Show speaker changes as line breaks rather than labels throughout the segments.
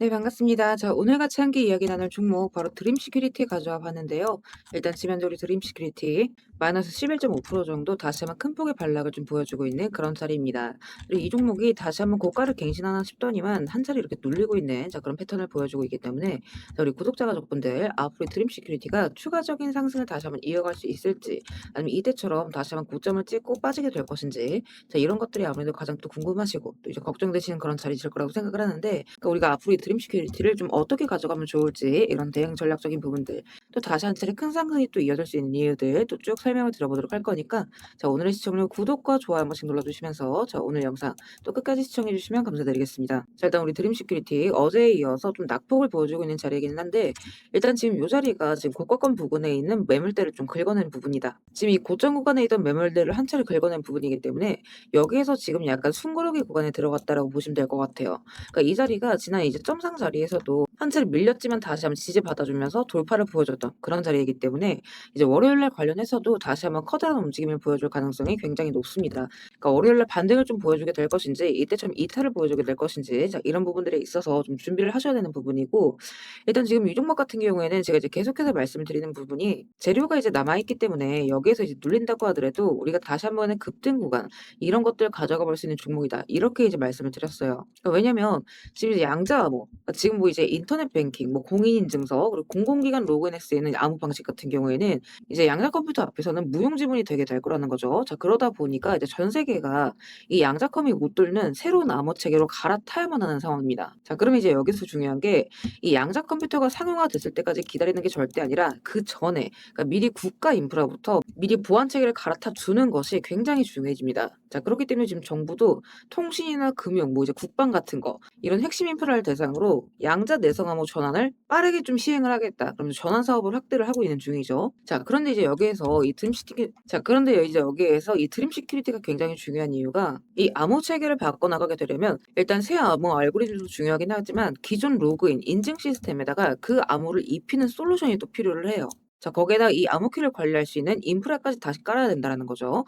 네, 반갑습니다. 오늘 같이 함께 이야기 나눌 종목 바로 드림 시큐리티 가져와 봤는데요. 일단 지면적으로 드림 시큐리티 마이너스 11.5% 정도 다시 한번 큰 폭의 반락을 좀 보여주고 있는 그런 자리입니다. 그리고 이 종목이 다시 한번 고가를 갱신하나 싶더니만 한 자리 이렇게 눌리고 있는 그런 패턴을 보여주고 있기 때문에 우리 구독자 가족분들 앞으로 드림 시큐리티가 추가적인 상승을 다시 한번 이어갈 수 있을지 아니면 이때처럼 다시 한번 고점을 찍고 빠지게 될 것인지 이런 것들이 아무래도 가장 또 궁금하시고 또 이제 걱정되시는 그런 자리실 거라고 생각을 하는데 우리가 앞으로 이 드림 시큐리티를 좀 어떻게 가져가면 좋을지 이런 대응 전략적인 부분들 또 다시 한 차례 큰 상승이 또 이어질 수 있는 이유들 또 쭉 설명을 들어보도록 할 거니까 오늘의 시청률 구독과 좋아요 한 번씩 눌러주시면서 오늘 영상 또 끝까지 시청해 주시면 감사드리겠습니다. 일단 우리 드림 시큐리티 어제에 이어서 좀 낙폭을 보여주고 있는 자리이기는 한데 일단 지금 이 자리가 지금 고가권 부근에 있는 매물대를 좀 긁어낸 부분이다. 지금 이 고점 구간에 있던 매물대를 한 차례 긁어낸 부분이기 때문에 여기에서 지금 약간 숨고르기 구간에 들어갔다라고 보시면 될 것 같아요. 그러니까 이 자리가 지난 이제 점상 자리에서도 한 차례 밀렸지만 다시 한번 지지받아주면서 돌파를 보여줬던 그런 자리이기 때문에 이제 월요일날 관련해서도 다시 한번 커다란 움직임을 보여줄 가능성이 굉장히 높습니다. 그러니까 월요일날 반등을 좀 보여주게 될 것인지 이때처럼 이탈을 보여주게 될 것인지 이런 부분들에 있어서 좀 준비를 하셔야 되는 부분이고 일단 지금 이 종목 같은 경우에는 제가 이제 계속해서 말씀을 드리는 부분이 재료가 이제 남아있기 때문에 여기에서 이제 눌린다고 하더라도 우리가 다시 한번의 급등 구간 이런 것들 가져가 볼 수 있는 종목이다. 이렇게 이제 말씀을 드렸어요. 왜냐면 지금 이제 양자 암호, 지금 뭐 이제 인터넷 뱅킹, 뭐 공인인증서, 그리고 공공기관 로그인할 수 있는 암호 방식 같은 경우에는 이제 양자 컴퓨터 앞에서는 무용지물이 되게 될 거라는 거죠. 그러다 보니까 이제 전 세계가 이 양자컴이 못 뚫는 새로운 암호 체계로 갈아타야만 하는 상황입니다. 그러면 이제 여기서 중요한 게 이 양자 컴퓨터가 상용화 됐을 때까지 기다리는 게 절대 아니라 그 전에 그러니까 미리 국가 인프라부터 미리 보안 체계를 갈아타 주는 것이 굉장히 중요해집니다. 그렇기 때문에 지금 정부도 통신이나 금융, 뭐 이제 국방 같은 거 이런 핵심 인프라를 대상으로 양자 내성 암호 전환을 빠르게 좀 시행을 하겠다. 그러면서 전환 사업을 확대를 하고 있는 중이죠. 그런데 이제 여기에서 이 드림 시큐 그런데 이제 여기에서 이 드림 시큐리티가 굉장히 중요한 이유가 이 암호 체계를 바꿔 나가게 되려면 일단 새 암호 알고리즘도 중요하긴 하지만 기존 로그인 인증 시스템에다가 그 암호를 입히는 솔루션이 또 필요를 해요. 거기에다가 이 암호키를 관리할 수 있는 인프라까지 다시 깔아야 된다라는 거죠.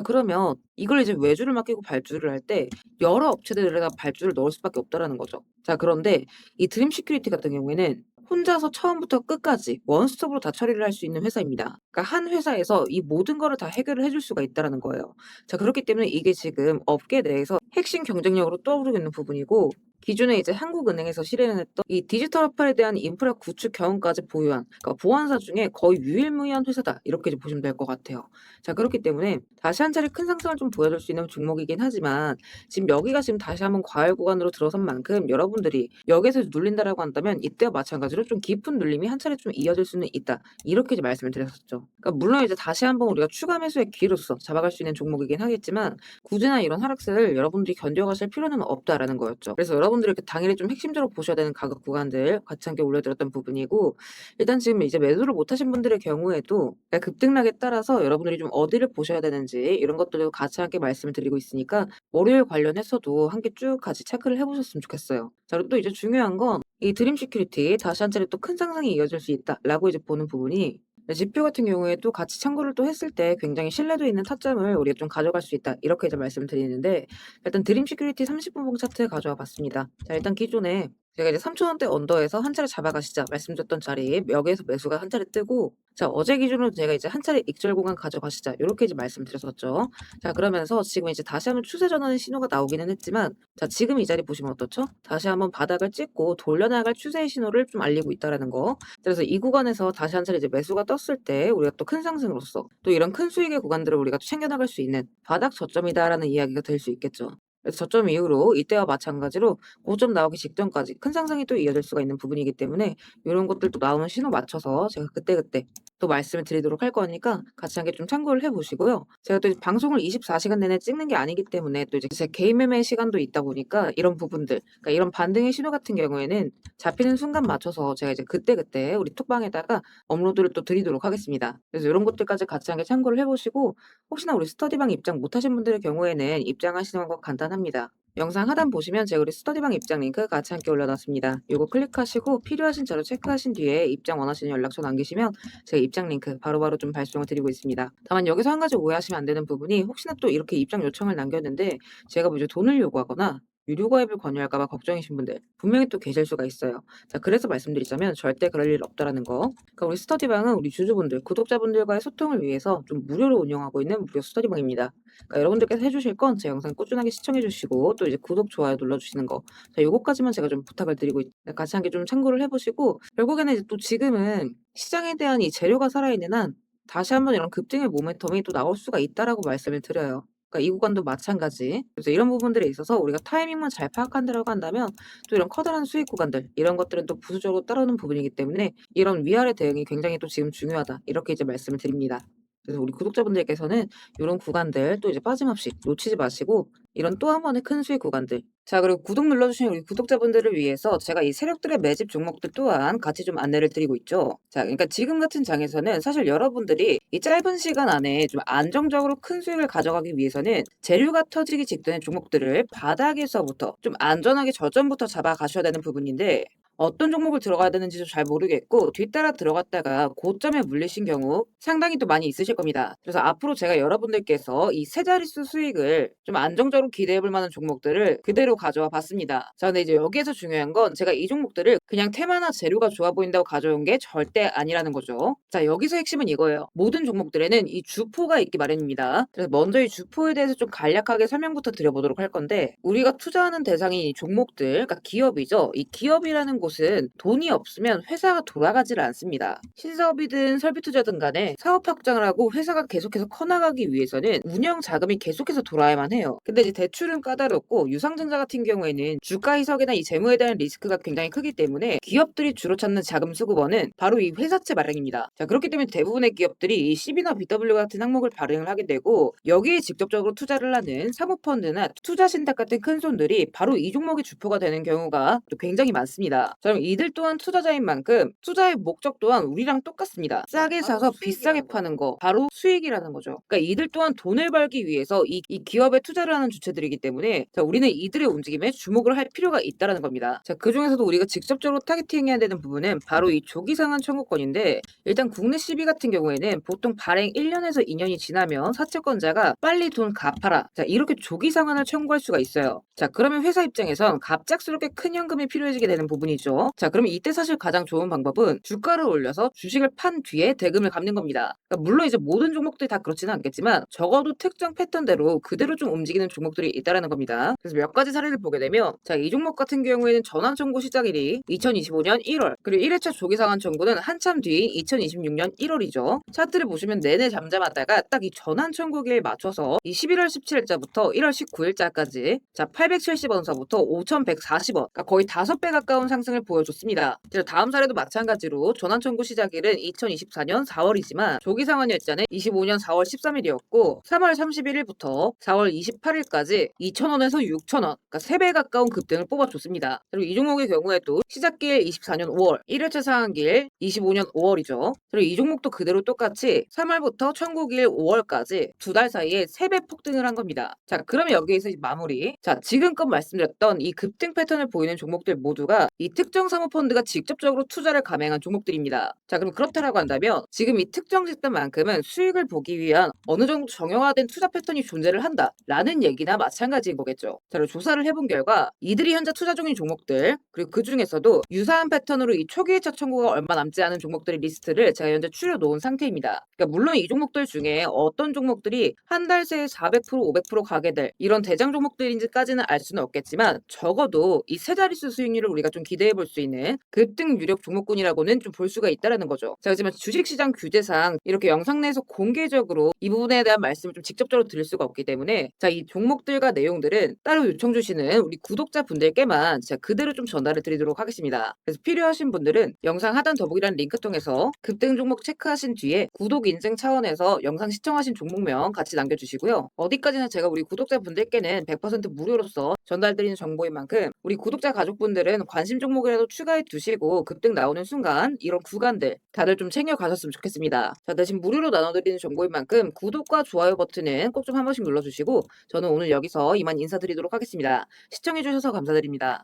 그러면 이걸 이제 외주를 맡기고 발주를 할 때 여러 업체들에다 발주를 넣을 수밖에 없다라는 거죠. 그런데 이 드림 시큐리티 같은 경우에는 혼자서 처음부터 끝까지 원스톱으로 다 처리를 할 수 있는 회사입니다. 그러니까 한 회사에서 이 모든 거를 다 해결을 해줄 수가 있다라는 거예요. 그렇기 때문에 이게 지금 업계 내에서 핵심 경쟁력으로 떠오르고 있는 부분이고 기존에 이제 한국은행에서 실행을 했던 이 디지털 화폐에 대한 인프라 구축 경험까지 보유한 그러니까 보안사 중에 거의 유일무이한 회사다. 이렇게 이제 보시면 될 것 같아요. 그렇기 때문에 다시 한 차례 큰 상승을 좀 보여줄 수 있는 종목이긴 하지만 지금 여기가 지금 다시 한번 과열 구간으로 들어선 만큼 여러분들이 여기에서 눌린다라고 한다면 이때와 마찬가지로 좀 깊은 눌림이 한 차례 좀 이어질 수는 있다. 이렇게 이제 말씀을 드렸었죠. 물론 이제 다시 한번 우리가 추가 매수의 기회로서 잡아갈 수 있는 종목이긴 하겠지만 굳이나 이런 하락세를 여러분들이 견뎌가실 필요는 없다라는 거였죠. 그래서 여러분들이 이렇게 당일에 좀 핵심적으로 보셔야 되는 가격 구간들 같이 함께 올려드렸던 부분이고 일단 지금 이제 매도를 못하신 분들의 경우에도 급등락에 따라서 여러분들이 좀 어디를 보셔야 되는지 이런 것들도 같이 함께 말씀을 드리고 있으니까 월요일 관련해서도 함께 쭉 같이 체크를 해보셨으면 좋겠어요. 그리고 또 이제 중요한 건 이 드림 시큐리티 다시 한 차례 또 큰 상승이 이어질 수 있다라고 이제 보는 부분이 지표 같은 경우에도 같이 참고를 또 했을 때 굉장히 신뢰도 있는 타점을 우리가 좀 가져갈 수 있다. 이렇게 이제 말씀을 드리는데 일단 드림 시큐리티 30분 봉 차트 가져와 봤습니다. 일단 기존에 제가 이제 3,000원대 언더에서 한 차례 잡아가시자 말씀드렸던 자리에 여기에서 매수가 한 차례 뜨고 어제 기준으로 제가 이제 한 차례 익절 공간 가져가시자 요렇게 이제 말씀드렸었죠. 그러면서 지금 이제 다시 한번 추세 전환의 신호가 나오기는 했지만 지금 이 자리 보시면 어떻죠? 다시 한번 바닥을 찍고 돌려나갈 추세의 신호를 좀 알리고 있다라는 거. 그래서 이 구간에서 다시 한 차례 이제 매수가 떴을 때 우리가 또 큰 상승으로서 또 이런 큰 수익의 구간들을 우리가 또 챙겨나갈 수 있는 바닥 저점이다라는 이야기가 될 수 있겠죠. 그래서 저점 이후로 이때와 마찬가지로 고점 나오기 직전까지 큰 상승이 또 이어질 수가 있는 부분이기 때문에 이런 것들도 나오는 신호 맞춰서 제가 그때그때 또 말씀을 드리도록 할 거니까 같이 함께 좀 참고를 해 보시고요. 제가 또 이제 방송을 24시간 내내 찍는 게 아니기 때문에 또 이제 제 개인 매매 시간도 있다 보니까 이런 부분들, 그러니까 이런 반등의 신호 같은 경우에는 잡히는 순간 맞춰서 제가 이제 그때그때 우리 톡방에다가 업로드를 또 드리도록 하겠습니다. 그래서 이런 것들까지 같이 함께 참고를 해 보시고 혹시나 우리 스터디방 입장 못 하신 분들의 경우에는 입장하시는 거 간단합니다. 영상 하단 보시면 제가 우리 스터디방 입장 링크 같이 함께 올려놨습니다. 요거 클릭하시고 필요하신 자료 체크하신 뒤에 입장 원하시는 연락처 남기시면 제가 입장 링크 바로바로 좀 발송을 드리고 있습니다. 다만 여기서 한 가지 오해하시면 안 되는 부분이 혹시나 또 이렇게 입장 요청을 남겼는데 제가 뭐 이제 돈을 요구하거나 유료 가입을 권유할까 봐 걱정이신 분들 분명히 또 계실 수가 있어요. 자, 그래서 말씀드리자면 절대 그럴 일 없다라는 거. 그러니까 우리 스터디방은 우리 주주분들, 구독자분들과의 소통을 위해서 좀 무료로 운영하고 있는 무료 스터디방입니다. 그러니까 여러분들께서 해주실 건 제 영상 꾸준하게 시청해주시고 또 이제 구독, 좋아요 눌러주시는 거. 자, 요거까지만 제가 좀 부탁을 드리고 같이 함께 좀 참고를 해보시고 결국에는 이제 또 지금은 시장에 대한 이 재료가 살아있는 한 다시 한번 이런 급등의 모멘텀이 또 나올 수가 있다라고 말씀을 드려요. 그러니까 이 구간도 마찬가지. 그래서 이런 부분들에 있어서 우리가 타이밍만 잘 파악한다라고 한다면 또 이런 커다란 수익 구간들 이런 것들은 또 부수적으로 따라오는 부분이기 때문에 이런 위아래 대응이 굉장히 또 지금 중요하다. 이렇게 이제 말씀을 드립니다. 그래서 우리 구독자분들께서는 이런 구간들 또 이제 빠짐없이 놓치지 마시고 이런 또 한 번의 큰 수익 구간들. 자, 그리고 구독 눌러주신 우리 구독자분들을 위해서 제가 이 세력들의 매집 종목들 또한 같이 좀 안내를 드리고 있죠. 자, 그러니까 지금 같은 장에서는 사실 여러분들이 이 짧은 시간 안에 좀 안정적으로 큰 수익을 가져가기 위해서는 재료가 터지기 직전의 종목들을 바닥에서부터 좀 안전하게 저점부터 잡아가셔야 되는 부분인데 어떤 종목을 들어가야 되는지도 잘 모르겠고 뒤따라 들어갔다가 고점에 물리신 경우 상당히 또 많이 있으실 겁니다. 그래서 앞으로 제가 여러분들께서 이 세 자릿수 수익을 좀 안정적으로 기대해 볼 만한 종목들을 그대로 가져와 봤습니다. 자, 근데 이제 여기에서 중요한 건 제가 이 종목들을 그냥 테마나 재료가 좋아 보인다고 가져온 게 절대 아니라는 거죠. 자, 여기서 핵심은 이거예요. 모든 종목들에는 이 주포가 있기 마련입니다. 그래서 먼저 이 주포에 대해서 좀 간략하게 설명부터 드려보도록 할 건데 우리가 투자하는 대상이 이 종목들, 그러니까 기업이죠. 이 기업이라는 곳은 돈이 없으면 회사가 돌아가질 않습니다. 신사업이든 설비투자든 간에 사업 확장을 하고 회사가 계속해서 커나가기 위해서는 운영 자금이 계속해서 돌아야만 해요. 근데 이제 대출은 까다롭고 유상증자 같은 경우에는 주가 희석이나 이 재무에 대한 리스크가 굉장히 크기 때문에 기업들이 주로 찾는 자금 수급원은 바로 이 회사채 마련입니다. 자, 그렇기 때문에 대부분의 기업들이 이 CB나 BW 같은 항목을 발행을 하게 되고 여기에 직접적으로 투자를 하는 사모펀드나 투자신탁 같은 큰 손들이 바로 이 종목의 주포가 되는 경우가 또 굉장히 많습니다. 자, 그럼 이들 또한 투자자인 만큼 투자의 목적 또한 우리랑 똑같습니다. 싸게 사서 비싸게 파는 거 바로 수익이라는 거죠. 그러니까 이들 또한 돈을 벌기 위해서 이 기업에 투자를 하는 주체들이기 때문에 자, 우리는 이들의 움직임에 주목을 할 필요가 있다라는 겁니다. 자, 그중에서도 우리가 직접적으로 타겟팅해야 되는 부분은 바로 이 조기상한 청구권인데 일단 국내 CB 같은 경우에는 보통 발행 1년에서 2년이 지나면 사채권자가 빨리 돈 갚아라. 자, 이렇게 조기 상환을 청구할 수가 있어요. 자, 그러면 회사 입장에선 갑작스럽게 큰 현금이 필요해지게 되는 부분이죠. 자, 그러면 이때 사실 가장 좋은 방법은 주가를 올려서 주식을 판 뒤에 대금을 갚는 겁니다. 그러니까 물론 이제 모든 종목들이 다 그렇지는 않겠지만 적어도 특정 패턴대로 그대로 좀 움직이는 종목들이 있다라는 겁니다. 그래서 몇 가지 사례를 보게 되면 자, 이 종목 같은 경우에는 전환 청구 시작일이 2025년 1월 그리고 1회차 조기 상환 청구는 한참 뒤인 2026년 1월이죠. 차트를 보시면 내내 잠잠하다가 딱 이 전환 청구기에 맞춰서 이 11월 17일자부터 1월 19일자까지 자 870원서부터 5140원 그러니까 거의 5배 가까운 상승을 보여줬습니다. 그래서 다음 사례도 마찬가지로 전환 청구 시작일은 2024년 4월이지만 조기 상환 일자는 25년 4월 13일이었고 3월 31일부터 4월 28일까지 2,000원에서 6,000원 그러니까 3배 가까운 급등을 뽑아줬습니다. 그리고 이 종목의 경우에도 시작길 24년 5월 1회차 상한길 25년 5월이죠. 그리고 이 종목도 그대로 똑같이 3월부터 청구길 5월까지 2달 사이에 3배 폭등을 한 겁니다. 자, 그러면 여기에서 마무리. 자, 지금껏 말씀드렸던 이 급등 패턴을 보이는 종목들 모두가 이 특정 사모펀드가 직접적으로 투자를 감행한 종목들입니다. 자, 그럼 그렇다라고 한다면 지금 이 특정 집단만큼은 수익을 보기 위한 어느 정도 정형화된 투자 패턴이 존재를 한다라는 얘기나 마찬가지인 거겠죠. 자, 그리고 조사를 해본 결과 이들이 현재 투자 중인 종목들 그리고 그 중에서도 유사한 패턴으로 이 초기 회차 청구가 얼마 남지 않은 종목들의 리스트를 제가 현재 추려놓은 상태입니다. 그러니까 물론 이 종목들 중에 어떤 종목들이 한 달 새에 400% 500% 가게 될 이런 대장 종목들인지까지는 알 수는 없겠지만 적어도 이 세 자릿수 수익률을 우리가 좀 기대해 볼 수 있는 급등 유력 종목군이라고는 좀 볼 수가 있다라는 거죠. 자, 하지만 주식시장 규제상 이렇게 영상 내에서 공개적으로 이 부분에 대한 말씀을 좀 직접적으로 드릴 수가 없기 때문에 자, 이 종목들과 내용들은 따로 요청 주시는 우리 구독자분들께만 제가 그대로 좀 전달을 드리도록 하겠습니다. 그래서 필요하신 분들은 영상 하단 더보기란 링크 통해서 급등 종목 체크하신 뒤에 구독 인증 차원에서 영상 시청하신 종목명 같이 남겨주시고요. 어디까지나 제가 우리 구독자분들께는 100% 무료로서 전달드리는 정보인 만큼 우리 구독자 가족분들은 관심 종목이라도 추가해 두시고 급등 나오는 순간 이런 구간들 다들 좀 챙겨 가셨으면 좋겠습니다. 자, 대신 무료로 나눠드리는 정보인 만큼 구독과 좋아요 버튼은 꼭 좀 한 번씩 눌러주시고 저는 오늘 여기서 이만 인사드리도록 하겠습니다. 시청해주셔서 감사드립니다.